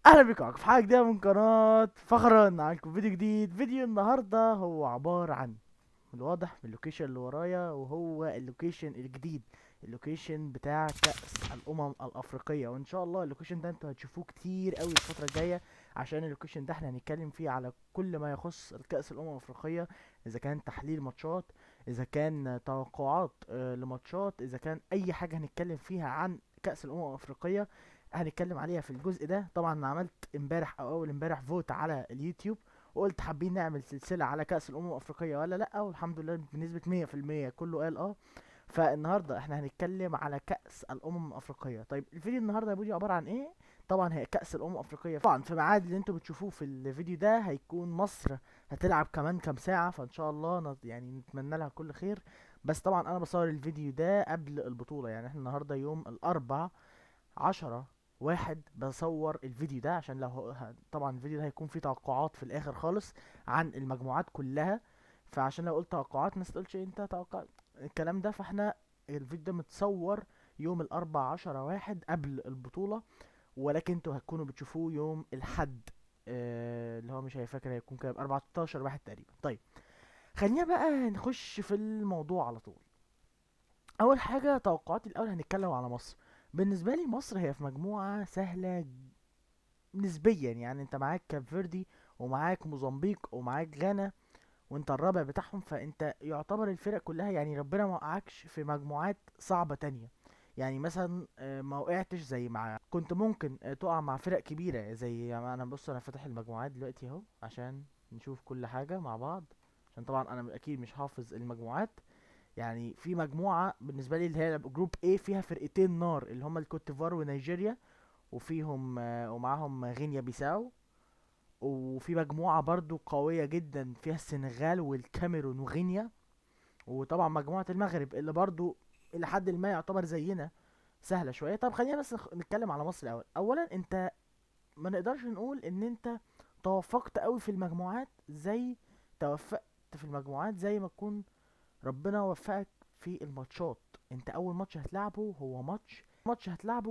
اهلا بكم في حلقه جديده من قناه فخرا. معاكم فيديو جديد. فيديو النهارده هو عباره عن، من الواضح من اللوكيشن اللي ورايا، وهو اللوكيشن الجديد، اللوكيشن بتاع كأس الأمم الأفريقية. وإن شاء الله اللوكيشن ده انتوا هتشوفوه كتير قوي الفترة الجاية، عشان اللوكيشن ده احنا هنتكلم فيه على كل ما يخص كأس الأمم الأفريقية. إذا كان تحليل ماتشات، إذا كان توقعات لماتشات، إذا كان أي حاجة هنتكلم فيها عن كأس الأمم الأفريقية هنتكلم عليها في الجزء ده. طبعا أنا عملت امبارح أو أول امبارح فوت على اليوتيوب، وقلت حابين نعمل سلسلة على كأس الأمم الأفريقية ولا لأ، والحمد لله بنسبة 100% كله قال اه. فالنهاردة احنا هنتكلم على كأس الأمم الأفريقية. طيب الفيديو النهاردة يا بودي عبارة عن ايه؟ طبعا هي كأس الأمم الأفريقية. طبعا في ميعاد اللي انتوا بتشوفوه في الفيديو ده هيكون مصر هتلعب كمان كام ساعة، فإن شاء الله يعني نتمنى لها كل خير. بس طبعا أنا بصور الفيديو ده قبل البطولة، يعني احنا النهاردة يوم الأربع 10/1 بصور الفيديو ده، عشان لو طبعا الفيديو ده هيكون فيه توقعات في الاخر خالص عن المجموعات كلها. فعشان لو قلت توقعات الناس تقولش انت توقع الكلام ده، فاحنا الفيديو ده متصور يوم الاربع 10/1 قبل البطولة، ولكن انتوا هتكونوا بتشوفوه يوم الحد. اللي هو مش هيفكر هيكون كام 14/1 تقريبا. طيب خلينا بقى نخش في الموضوع على طول. اول حاجة توقعاتي، الاول هنتكلم على مصر. بالنسبة لي مصر هي في مجموعة سهلة نسبيا، يعني انت معاك كاب فيردي ومعاك موزمبيق ومعاك غانا وانت الرابع بتاعهم، فانت يعتبر الفرق كلها، يعني ربنا ما وقعكش في مجموعات صعبة تانية. يعني مثلا ما وقعتش زي مع كنت ممكن تقع مع فرق كبيرة زي، يعني انا بص انا فاتح المجموعات دلوقتي اهو عشان نشوف كل حاجة مع بعض، عشان طبعا انا اكيد مش حافظ المجموعات. يعني في مجموعة بالنسبة لي اللي هي جروب A فيها فرقتين نار اللي هما الكوت ديفوار ونيجيريا، وفيهم ومعاهم غينيا بيساو. وفي مجموعة برضو قوية جدا فيها السنغال والكاميرون وغينيا. وطبعا مجموعة المغرب اللي برضو إلى حد ما يعتبر زينا، سهلة شوية. طب خلينا بس نتكلم على مصر الأول. أولا أنت ما نقدرش نقول إن أنت توفقت قوي في المجموعات زي توفقت في المجموعات زي ما تكون ربنا وفقك في الماتشات. انت اول ماتش هتلعبه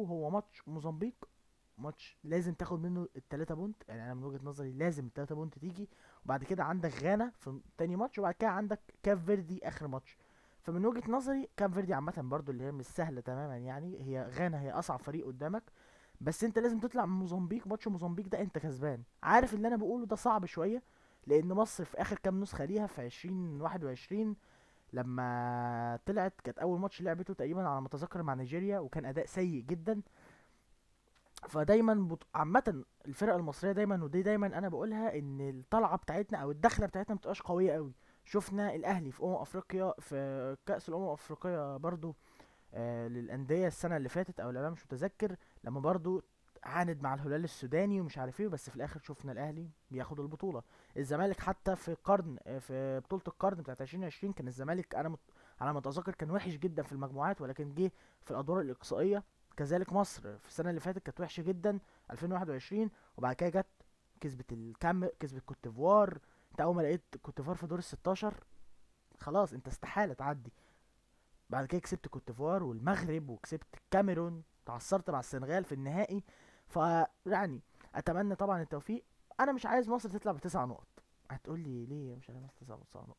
هو ماتش موزمبيق. ماتش لازم تاخد منه التلاتة بونت، يعني انا من وجهة نظري لازم التلاتة بونت تيجي. وبعد كده عندك غانا في تاني ماتش، وبعد كده عندك كاف فيردي اخر ماتش. فمن وجهة نظري كاف فيردي عامة برضو اللي هي مش سهلة تماما، يعني هي غانا هي اصعب فريق قدامك. بس انت لازم تطلع من موزمبيق، ماتش موزمبيق ده انت كسبان. عارف اللي انا بقوله ده صعب شوية، لان مصر في اخر كام نسخة ليها في 2021 لما طلعت كانت اول ماتش لعبته تقريبا على ما اتذكر مع نيجيريا، وكان اداء سيء جدا. فدايما عامه الفرق المصريه دايما، ودي دايما انا بقولها، ان الطلعه بتاعتنا او الدخله بتاعتنا مبتبقاش قويه قوي. شفنا الاهلي في افريقيا في كاس الافريقيه برضو للانديه السنه اللي فاتت او اللي مش متذكر، لما برضو عاند مع الهلال السوداني ومش عارف ايه، بس في الاخر شفنا الاهلي بياخد البطوله. الزمالك حتى في قرن في بطوله القرن بتاعت 2020 كان الزمالك على ما اتذكر كان وحش جدا في المجموعات، ولكن جه في الادوار الاقصائيه. كذلك مصر في السنه اللي فاتت كانت وحشه جدا 2021، وبعد كده جت كسبت كسبت كوت ديفوار. انت اول ما لقيت كوت ديفوار في دور ال 16 خلاص انت استحاله تعدي. بعد كده كسبت كوت ديفوار والمغرب وكسبت الكاميرون، تعثرت مع السنغال في النهائي. فيعني اتمنى طبعا التوفيق. انا مش عايز مصر تطلع بتسع نقط. هتقول لي ليه مش عايز مصر تطلع بتسع نقط؟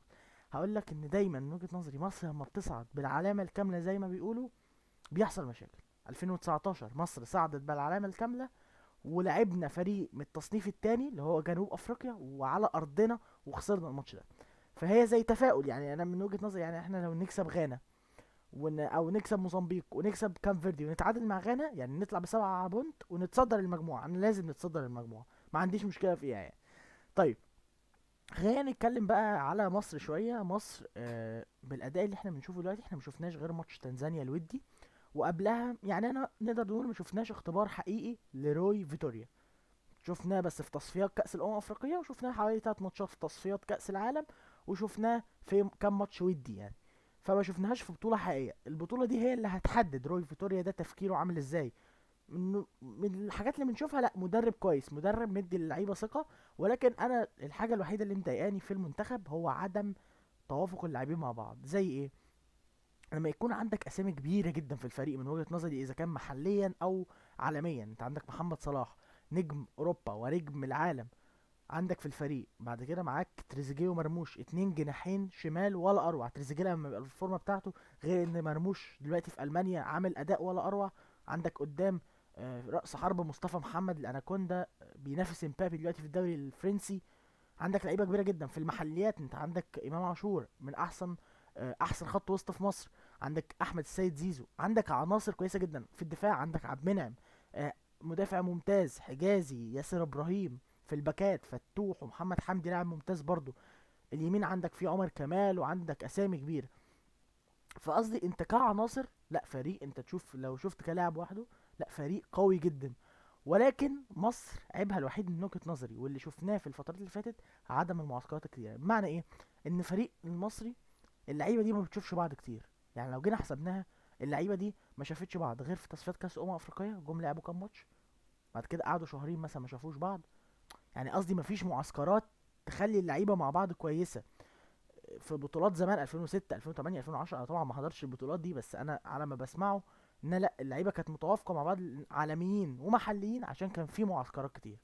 هقول لك ان دايما من وجهة نظري مصر لما بتصعد بالعلامة الكاملة زي ما بيقولوا بيحصل مشاكل. 2019 مصر صعدت بالعلامة الكاملة، ولعبنا فريق من التصنيف الثاني اللي هو جنوب افريقيا وعلى ارضنا وخسرنا الماتش ده. فهي زي تفاؤل، يعني انا من وجهة نظري يعني احنا لو نكسب غانا او نكسب موزمبيق ونكسب كام فيردي ونتعادل مع غانا، يعني نطلع بسبعة بونت ونتصدر المجموعة. انا لازم نتصدر المجموعة، ما عنديش مشكلة فيها يعني. طيب خلينا نتكلم بقى على مصر شوية. مصر بالأداء اللي احنا بنشوفه دلوقتي، احنا مشوفناش غير ماتش تنزانيا الودي، وقبلها يعني انا نقدر نقول مشوفناش اختبار حقيقي لروي فيتوريا. شفناه بس في تصفيات كأس الأمم الأفريقية، وشفناه حوالي 3 ماتشات في تصفيات كأس العالم، وشفناه في كام ماتش ودي يعني. فما شفناهاش في بطولة حقيقية. البطولة دي هي اللي هتحدد روي فيتوريا ده تفكيره عامل ازاي. من الحاجات اللي بنشوفها، لا مدرب كويس، مدرب مدي اللعيبة ثقة. ولكن انا الحاجة الوحيدة اللي مضايقاني في المنتخب هو عدم توافق اللاعبين مع بعض. زي ايه؟ لما يكون عندك اسامي كبيره جدا في الفريق من وجهه نظري، اذا كان محليا او عالميا. انت عندك محمد صلاح، نجم اوروبا ونجم العالم عندك في الفريق. بعد كده معاك تريزيجيه ومرموش، اتنين جناحين شمال ولا اروع. تريزيجيه لما يبقى في الفورمه بتاعته، غير ان مرموش دلوقتي في المانيا عامل اداء ولا اروع. عندك قدام رأس حربة مصطفى محمد الاناكوندا، بينافس امبابي دلوقتي في الدوري الفرنسي. عندك لعيبه كبيره جدا في المحليات. انت عندك امام عاشور من احسن خط وسط في مصر. عندك احمد السيد زيزو. عندك عناصر كويسه جدا في الدفاع. عندك عبد المنعم آه، مدافع ممتاز، حجازي، ياسر ابراهيم. في الباكات فتوح ومحمد حمدي لاعب ممتاز برضو. اليمين عندك فيه عمر كمال، وعندك اسامي كبيره. فقصدي انت كعناصر، لا فريق، انت تشوف لو شفت كلاعب وحده، لا فريق قوي جدا. ولكن مصر عيبها الوحيد من وجهة نظري، واللي شفناه في الفترات اللي فاتت، عدم المعسكرات الكتيرة. بمعنى ايه؟ ان فريق المصري اللعيبة دي ما بتشوفش بعض كتير. يعني لو جينا حسبناها، اللعيبة دي ما شافتش بعض غير في تصفيات كاس افريقيا، جم لعبوا كام ماتش، بعد كده قعدوا شهرين مثلا ما شافوش بعض. يعني قصدي ما فيش معسكرات تخلي اللعيبة مع بعض كويسة. في بطولات زمان 2006 2008 2010، انا طبعا ما حضرتش البطولات دي، بس انا على ما بسمعه ان لا، اللعيبه كانت متوافقه مع بعض، عالميين ومحليين، عشان كان في معسكرات كتير.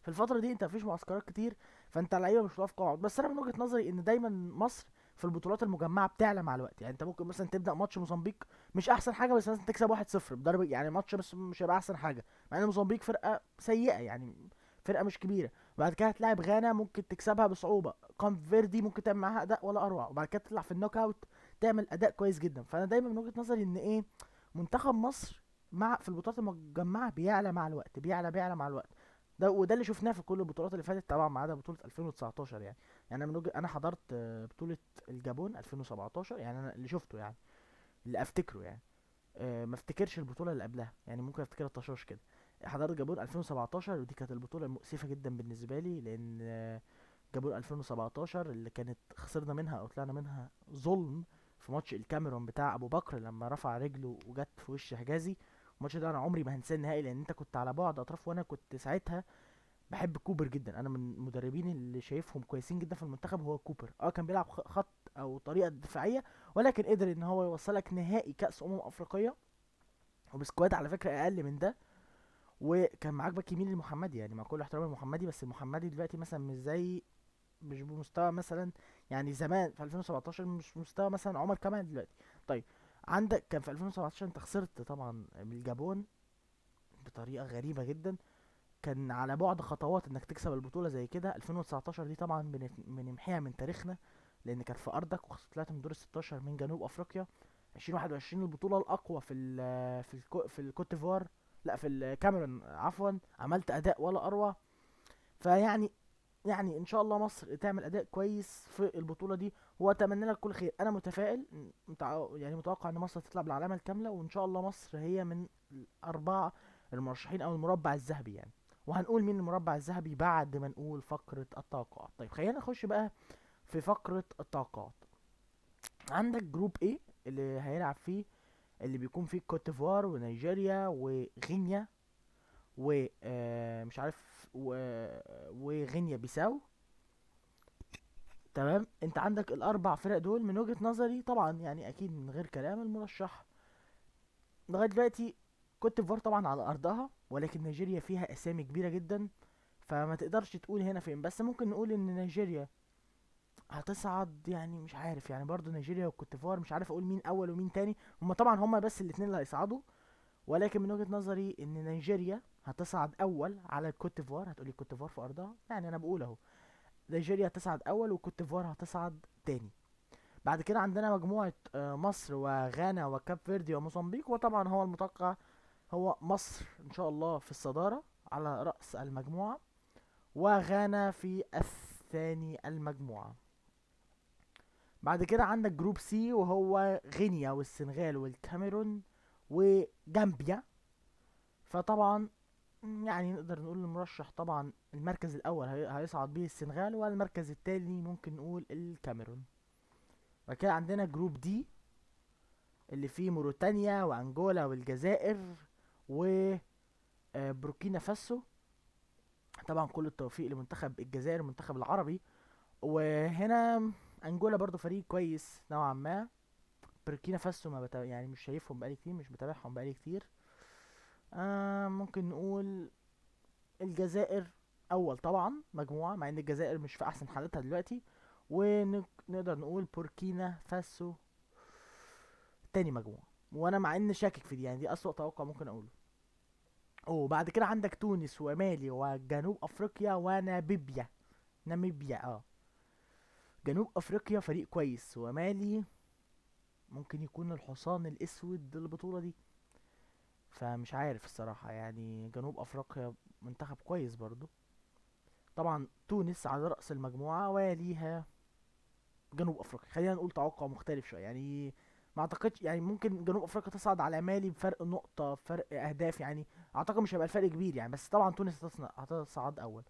في الفتره دي انت مفيش معسكرات كتير، فانت اللعيبه مش متوافقه مع بعض. بس انا من وجهه نظري ان دايما مصر في البطولات المجمعه بتعلى مع الوقت. يعني انت ممكن مثلا تبدا ماتش موزمبيق مش احسن حاجه، بس مثلا تكسب 1-0 بضرب، يعني ماتش بس مش هيبقى احسن حاجه، مع ان موزمبيق فرقه سيئه يعني، فرقه مش كبيره. بعد كده هتلاعب غانا ممكن تكسبها بصعوبه، كامب فيردي ممكن تعمل معاها اداء ولا اروع، وبعد كده تطلع في النوك اوت تعمل اداء كويس جدا. فانا دايما من وجهه نظري ان ايه، منتخب مصر في البطولات المجمعه بيعلى مع الوقت، بيعلى مع الوقت. وده اللي شفناه في كل البطولات اللي فاتت طبعا، ما عدا بطوله 2019 يعني. يعني انا انا حضرت بطوله الجابون 2017، يعني انا اللي شفته يعني، اللي افتكره يعني. ما افتكرش البطوله اللي قبلها، يعني ممكن افتكرها طشاش كده. حضرت جابون 2017، ودي كانت البطوله المؤسفه جدا بالنسبه لي، لان جابون 2017 اللي كانت خسرنا منها او طلعنا منها ظلم في ماتش الكاميرون بتاع ابو بكر لما رفع رجله وجت في وش حجازي. الماتش ده انا عمري ما هنساه النهائي، لان انت كنت على بعد اطراف، وانا كنت ساعتها بحب كوبر جدا. انا من المدربين اللي شايفهم كويسين جدا في المنتخب هو كوبر. كان بيلعب خط او طريقه دفاعيه، ولكن قدر ان هو يوصلك نهائي كاس افريقيا، وبسكواد على فكره اقل من ده. وكان معاك باك يمين المحمدي، يعني مع كل احترامي المحمدي، بس المحمدي دلوقتي مثلا مش بمستوى مثلا، يعني زمان في 2017 مش مستوى مثلا عمر كمال دلوقتي. طيب، عندك كان في 2017 انت خسرت طبعا من الجابون بطريقه غريبه جدا. كان على بعد خطوات انك تكسب البطوله زي كده. 2019 دي طبعا بنمحيها من تاريخنا، لان كانت في ارضك وطلعت من دور ال 16 من جنوب افريقيا. 2021 البطوله الاقوى في الكوت ديفوار، لا في الكاميرون عفوا، عملت اداء ولا اروع. فيعني ان شاء الله مصر تعمل اداء كويس في البطوله دي، واتمنى لك كل خير. انا متفائل، يعني متوقع ان مصر تطلع بالعلامه الكامله، وان شاء الله مصر هي من الاربعه المرشحين او المربع الذهبي يعني. وهنقول مين المربع الذهبي بعد ما نقول فقره التوقعات. طيب خلينا نخش بقى في فقره التوقعات. عندك جروب ايه اللي هيلعب فيه، اللي بيكون فيه كوت ديفوار ونيجيريا وغينيا مش عارف وغينيا بيساو. تمام، انت عندك الاربع فرق دول من وجهة نظري طبعا، يعني اكيد من غير كلام المرشح لغايه دلوقتي كوت ديفوار طبعا على ارضها، ولكن نيجيريا فيها اسامي كبيره جدا، فما تقدرش تقول هنا فين. بس ممكن نقول ان نيجيريا هتصعد، يعني مش عارف، يعني برضو نيجيريا وكوت ديفوار مش عارف اقول مين اول ومين تاني. هما طبعا هما بس الاتنين اللي هيصعدوا، ولكن من وجهة نظري ان نيجيريا هتصعد اول على الكوت ديفوار. هتقولي الكوت ديفوار في ارضها، يعني انا بقول اهو، نيجيريا هتصعد اول وكوت ديفوار هتصعد تاني. بعد كده عندنا مجموعة مصر وغانا وكاب فيردي وموزمبيق، وطبعا هو المتوقع هو مصر ان شاء الله في الصدارة على رأس المجموعة، وغانا في الثاني المجموعة. بعد كده عندك جروب سي، وهو غينيا والسنغال والكاميرون وجامبيا. فطبعا يعني نقدر نقول المرشح طبعا المركز الاول هيصعد بيه السنغال، والمركز التاني ممكن نقول الكاميرون. بعد كده عندنا جروب دي اللي فيه موريتانيا وانجولا والجزائر و بوركينا فاسو. طبعا كل التوفيق لمنتخب الجزائر، المنتخب العربي. وهنا انجولا برضو فريق كويس نوعا ما. بوركينا فاسو ما يعني مش شايفهم بقالي كتير، مش متابعهم بقالي كتير. ممكن نقول الجزائر اول طبعا مجموعة، مع ان الجزائر مش في احسن حالتها دلوقتي. ونقدر نقول بوركينا فاسو تاني مجموعة. وانا مع ان شاكك في دي، يعني دي اسوأ توقع ممكن اقوله. وبعد كده عندك تونس ومالي وجنوب افريقيا وناميبيا. ناميبيا جنوب افريقيا فريق كويس، ومالي ممكن يكون الحصان الاسود للبطولة دي. فمش عارف الصراحة، يعني جنوب افريقيا منتخب كويس برضو. طبعا تونس على رأس المجموعة ويليها جنوب افريقيا. خلينا نقول توقع مختلف شوية يعني. ما اعتقدش يعني ممكن جنوب افريقيا تصعد على مالي بفرق نقطة، فرق اهداف يعني. اعتقد مش هيبقى الفرق كبير يعني، بس طبعا تونس هتصعد اول.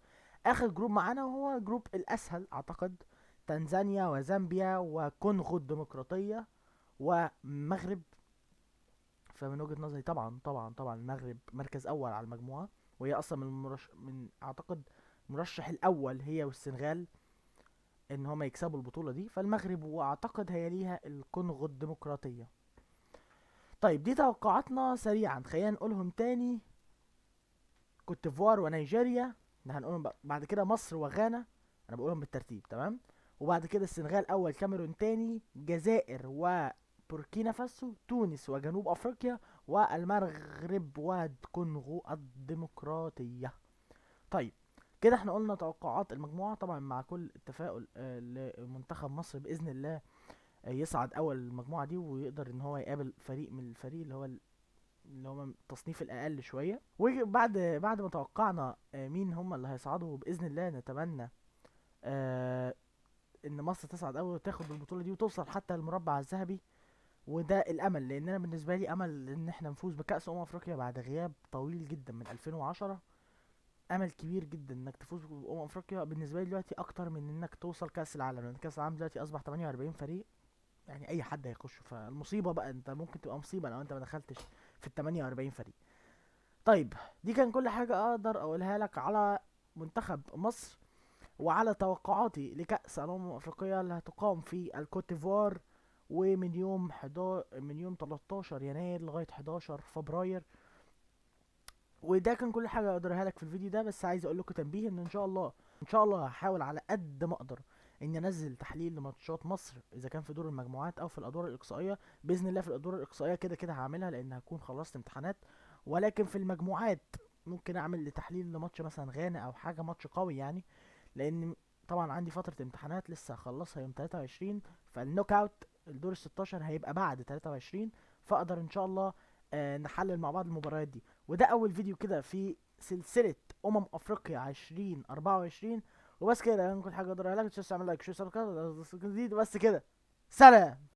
اخر جروب معانا وهو جروب الاسهل اعتقد، تنزانيا وزامبيا وكونغو الديمقراطية ومغرب. فمن وجهة نظري طبعا المغرب مركز اول على المجموعة، وهي اصلا من اعتقد المرشح الاول هي والسنغال ان هما يكسبوا البطولة دي. فالمغرب واعتقد هي ليها الكونغو الديمقراطية. طيب دي توقعاتنا سريعا، خلينا نقولهم تاني. كوت ديفوار ونيجيريا، ده هنقولهم بعد كده مصر وغانا، انا بقولهم بالترتيب تمام. وبعد كده السنغال اول، كاميرون تاني، جزائر وبوركينا فاسو، تونس وجنوب افريقيا، والمغرب والكونغو الديمقراطية. طيب كده احنا قلنا توقعات المجموعة، طبعا مع كل التفاؤل لمنتخب مصر بإذن الله يصعد أول المجموعة دي، ويقدر إن هو يقابل فريق من الفريق اللي هو التصنيف الأقل شوية. وبعد ما توقعنا مين هم اللي هيصعدوا بإذن الله، نتمنى آه، إن مصر تصعد أول وتاخد البطولة دي وتوصل حتى المربع الذهبي. وده الأمل، لأن أنا بالنسبة لي أمل إن احنا نفوز بكأس أفريقيا بعد غياب طويل جدا من 2010. امل كبير جدا انك تفوز افريقيا بالنسبه لي دلوقتي اكتر من انك توصل كاس العالم، لان كاس العالم دلوقتي اصبح 48 فريق، يعني اي حد هيخش. فالمصيبه بقى انت ممكن تبقى مصيبه لو انت ما دخلتش في ال 48 فريق. طيب دي كان كل حاجه اقدر اقولها لك على منتخب مصر، وعلى توقعاتي لكاس افريقيا اللي هتقام في الكوت ديفوار، ومن يوم 11 من يوم 13 يناير لغايه 11 فبراير. وده كان كل حاجه اقدرها لك في الفيديو ده. بس عايز اقول لكم تنبيه، ان ان شاء الله هحاول على قد ما اقدر اني انزل تحليل لماتشات مصر اذا كان في دور المجموعات او في الادوار الاقصائيه. باذن الله في الادوار الاقصائيه كده كده هعملها، لان هكون خلصت امتحانات. ولكن في المجموعات ممكن اعمل لتحليل لماتش مثلا غانا او حاجه، ماتش قوي يعني. لان طبعا عندي فتره امتحانات لسه هخلصها يوم 23، فالنوك اوت الدور ال 16 هيبقى بعد 23. فاقدر ان شاء الله نحلل مع بعض المباريات دي. وده اول فيديو كده في سلسلة افريقيا 2024. وبس كده، يعني كل حاجة اقدر اقولها لك، تعمل لايك، شير، سبسكرايب، جديد. وبس كده، سلام.